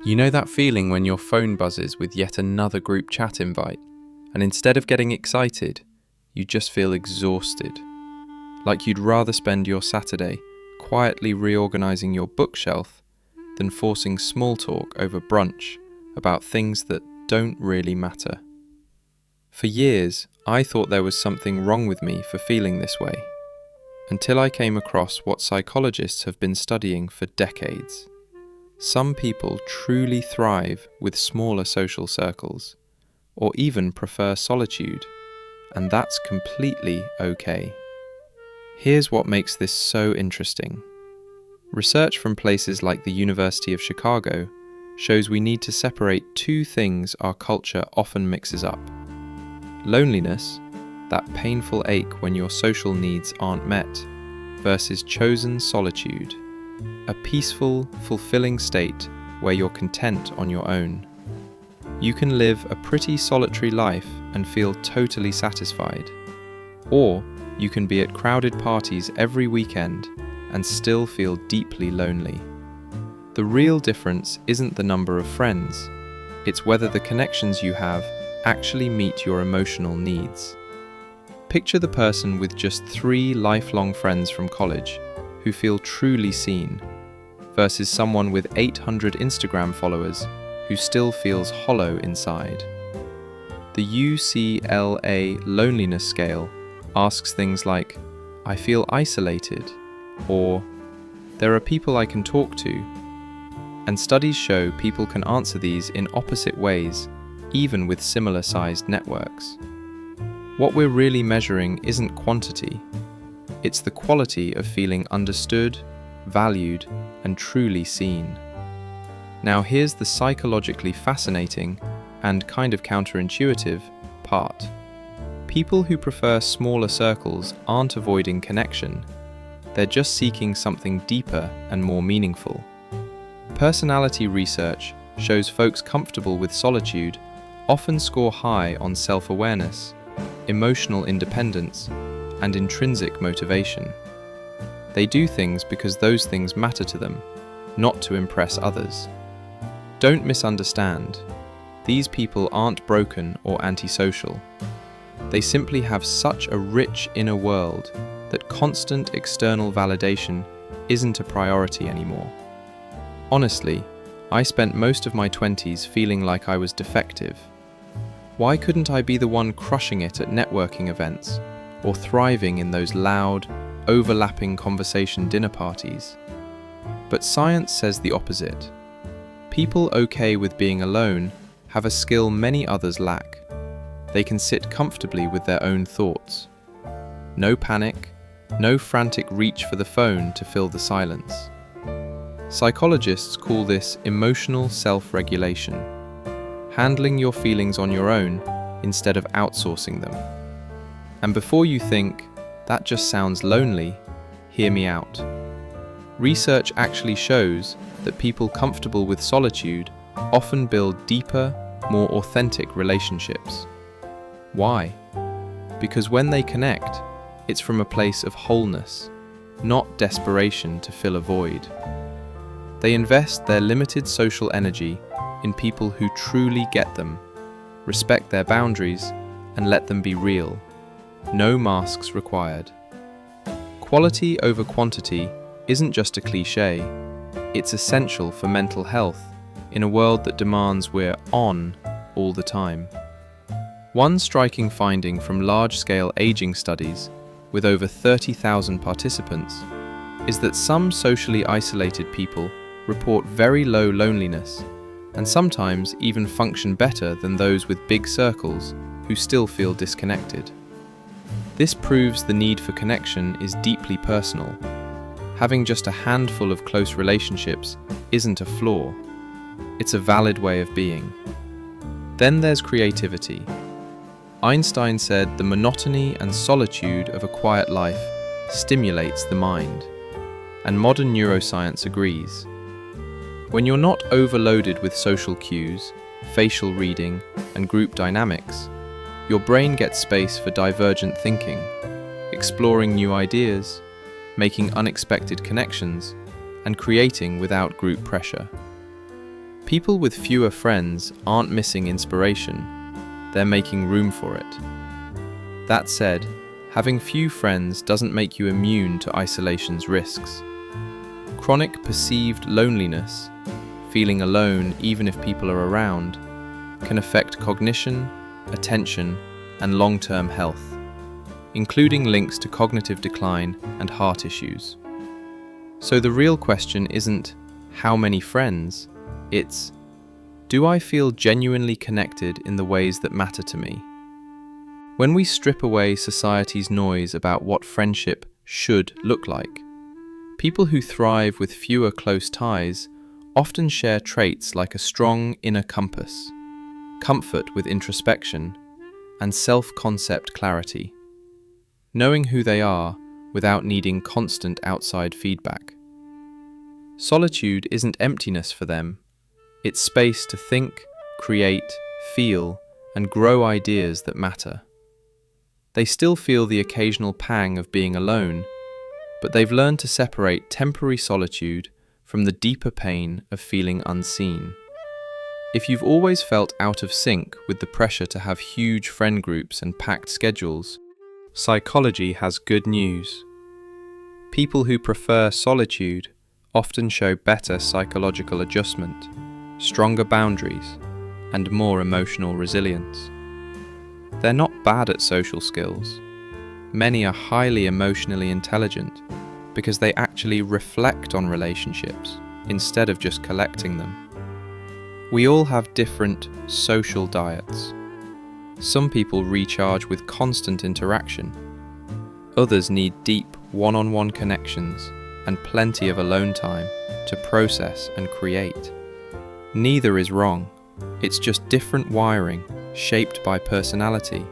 You know that feeling when your phone buzzes with yet another group chat invite, and instead of getting excited, you just feel exhausted. Like you'd rather spend your Saturday quietly reorganizing your bookshelf than forcing small talk over brunch about things that don't really matter. For years, I thought there was something wrong with me for feeling this way, until I came across what psychologists have been studying for decades. Some people truly thrive with smaller social circles, or even prefer solitude, and that's completely okay. Here's what makes this so interesting. Research from places like the University of Chicago shows we need to separate two things our culture often mixes up. Loneliness, that painful ache when your social needs aren't met, versus chosen solitude, a peaceful, fulfilling state where you're content on your own. You can live a pretty solitary life and feel totally satisfied. Or you can be at crowded parties every weekend and still feel deeply lonely. The real difference isn't the number of friends, it's whether the connections you have actually meet your emotional needs. Picture the person with just 3 lifelong friends from college who feel truly seen, versus someone with 800 Instagram followers who still feels hollow inside. The UCLA loneliness scale asks things like, "I feel isolated," or "There are people I can talk to." And studies show people can answer these in opposite ways, even with similar-sized networks. What we're really measuring isn't quantity, it's the quality of feeling understood, valued, and truly seen. Now here's the psychologically fascinating, and kind of counterintuitive, part. People who prefer smaller circles aren't avoiding connection, they're just seeking something deeper and more meaningful. Personality research shows folks comfortable with solitude often score high on self-awareness, emotional independence, and intrinsic motivation. They do things because those things matter to them, not to impress others. Don't misunderstand. These people aren't broken or antisocial. They simply have such a rich inner world that constant external validation isn't a priority anymore. Honestly, I spent most of my 20s feeling like I was defective. Why couldn't I be the one crushing it at networking events, or thriving in those loud, overlapping conversation dinner parties? But science says the opposite. People okay with being alone have a skill many others lack. They can sit comfortably with their own thoughts. No panic, no frantic reach for the phone to fill the silence. Psychologists call this emotional self-regulation, handling your feelings on your own instead of outsourcing them. And before you think, that just sounds lonely, hear me out. Research actually shows that people comfortable with solitude often build deeper, more authentic relationships. Why? Because when they connect, it's from a place of wholeness, not desperation to fill a void. They invest their limited social energy in people who truly get them, respect their boundaries, and let them be real. No masks required. Quality over quantity isn't just a cliché, it's essential for mental health in a world that demands we're on all the time. One striking finding from large-scale aging studies with over 30,000 participants is that some socially isolated people report very low loneliness and sometimes even function better than those with big circles who still feel disconnected. This proves the need for connection is deeply personal. Having just a handful of close relationships isn't a flaw, it's a valid way of being. Then there's creativity. Einstein said the monotony and solitude of a quiet life stimulates the mind, and modern neuroscience agrees. When you're not overloaded with social cues, facial reading, and group dynamics, your brain gets space for divergent thinking, exploring new ideas, making unexpected connections, and creating without group pressure. People with fewer friends aren't missing inspiration, they're making room for it. That said, having few friends doesn't make you immune to isolation's risks. Chronic perceived loneliness, feeling alone even if people are around, can affect cognition, attention, and long-term health, including links to cognitive decline and heart issues. So the real question isn't, how many friends? It's, do I feel genuinely connected in the ways that matter to me? When we strip away society's noise about what friendship should look like, people who thrive with fewer close ties often share traits like a strong inner compass, comfort with introspection, and self-concept clarity, knowing who they are without needing constant outside feedback. Solitude isn't emptiness for them. It's space to think, create, feel, and grow ideas that matter. They still feel the occasional pang of being alone, but they've learned to separate temporary solitude from the deeper pain of feeling unseen. If you've always felt out of sync with the pressure to have huge friend groups and packed schedules, psychology has good news. People who prefer solitude often show better psychological adjustment, stronger boundaries, and more emotional resilience. They're not bad at social skills. Many are highly emotionally intelligent because they actually reflect on relationships instead of just collecting them. We all have different social diets. Some people recharge with constant interaction. Others need deep one-on-one connections and plenty of alone time to process and create. Neither is wrong. It's just different wiring shaped by personality,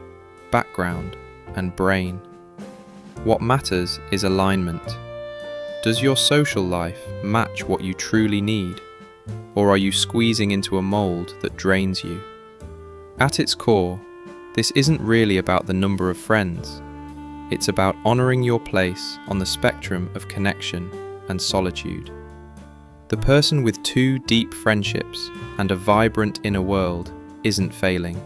background, and brain. What matters is alignment. Does your social life match what you truly need, or are you squeezing into a mold that drains you? At its core, this isn't really about the number of friends. It's about honoring your place on the spectrum of connection and solitude. The person with 2 deep friendships and a vibrant inner world isn't failing.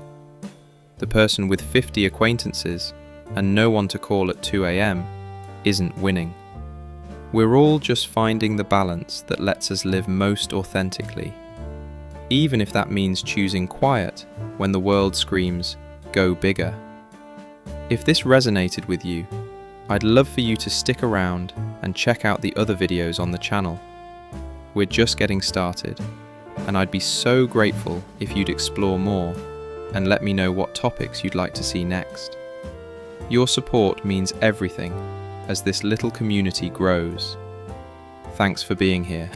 The person with 50 acquaintances and no one to call at 2 a.m. isn't winning. We're all just finding the balance that lets us live most authentically, even if that means choosing quiet when the world screams, "Go bigger." If this resonated with you, I'd love for you to stick around and check out the other videos on the channel. We're just getting started, and I'd be so grateful if you'd explore more and let me know what topics you'd like to see next. Your support means everything as this little community grows. Thanks for being here.